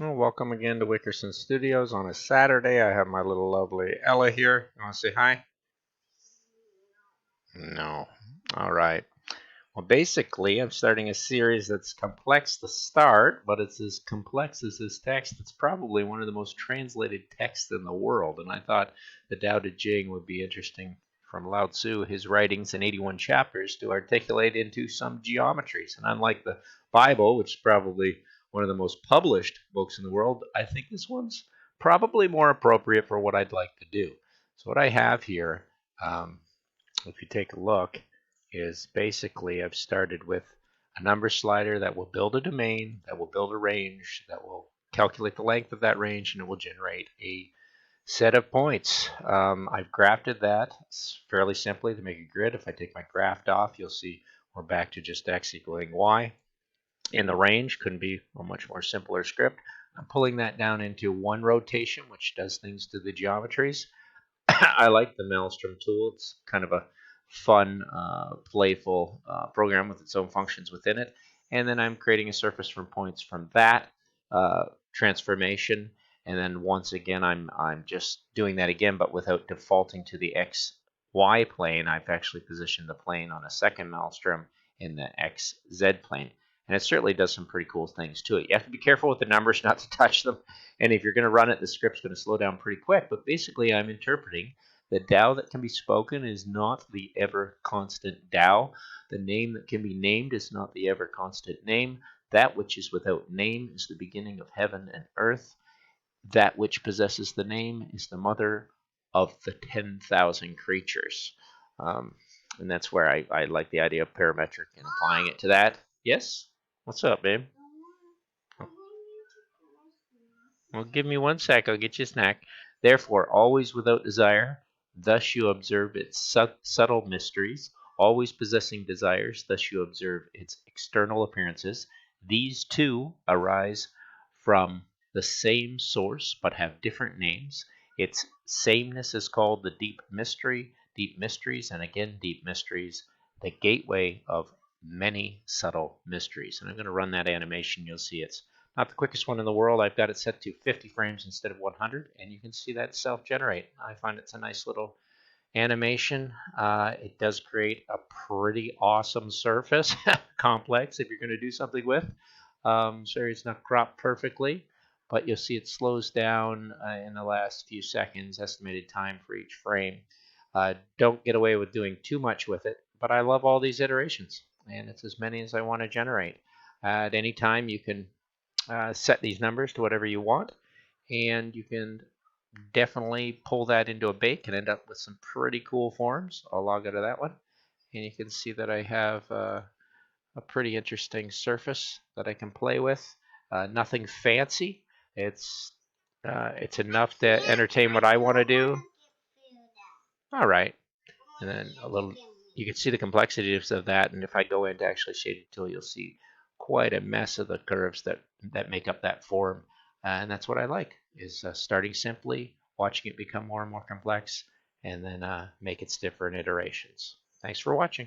Well, welcome again to Wickerson Studios on a Saturday. I have my little lovely Ella here. You want to say hi? No. All right. Well, basically, I'm starting a series that's complex to start, but it's as complex as this text. It's probably one of the most translated texts in the world, and I thought the Tao Te Ching would be interesting from Lao Tzu, his writings in 81 chapters, to articulate into some geometries. And unlike the Bible, which is probably one of the most published books in the world, I think this one's probably more appropriate for what I'd like to do. So what I have here, um, if you take a look, is basically I've started with a number slider that will build a domain, that will build a range, that will calculate the length of that range, and it will generate a set of points. I've grafted that fairly simply to make a grid. If I take my graft off, you'll see we're back to just x equaling y. In the range, couldn't be a much more simpler script. I'm pulling that down into one rotation, which does things to the geometries. I like the Maelstrom tool. It's kind of a fun, playful program with its own functions within it. And then I'm creating a surface from points from that transformation. And then once again, I'm just doing that again, but without defaulting to the XY plane. I've actually positioned the plane on a second Maelstrom in the XZ plane. And it certainly does some pretty cool things to it. You have to be careful with the numbers not to touch them. And if you're going to run it, the script's going to slow down pretty quick. But basically, I'm interpreting the Tao that can be spoken is not the ever constant Tao. The name that can be named is not the ever constant name. That which is without name is the beginning of heaven and earth. That which possesses the name is the mother of the 10,000 creatures. And that's where I like the idea of parametric and applying it to that. Yes? What's up, babe? Well, give me one sec. I'll get you a snack. Therefore, always without desire. Thus you observe its subtle mysteries. Always possessing desires. Thus you observe its external appearances. These two arise from the same source but have different names. Its sameness is called the deep mystery, deep mysteries, and again deep mysteries, the gateway of many subtle mysteries. And I'm going to run that animation. You'll see it's not the quickest one in the world. I've got it set to 50 frames instead of 100, and you can see that self-generate. I find it's a nice little animation. It does create a pretty awesome surface, complex if you're going to do something with. Sorry, it's not cropped perfectly, but you'll see it slows down in the last few seconds, estimated time for each frame. Don't get away with doing too much with it, but I love all these iterations, and it's as many as I want to generate. At any time, you can set these numbers to whatever you want, and you can definitely pull that into a bake and end up with some pretty cool forms. I'll log out of that one, and you can see that I have a pretty interesting surface that I can play with. Nothing fancy. It's enough to entertain what I want to do. All right, and then a little. You can see the complexities of that, and if I go into actually shaded tool, you'll see quite a mess of the curves that make up that form, and that's what I like, is starting simply, watching it become more and more complex, and then make its different iterations. Thanks for watching.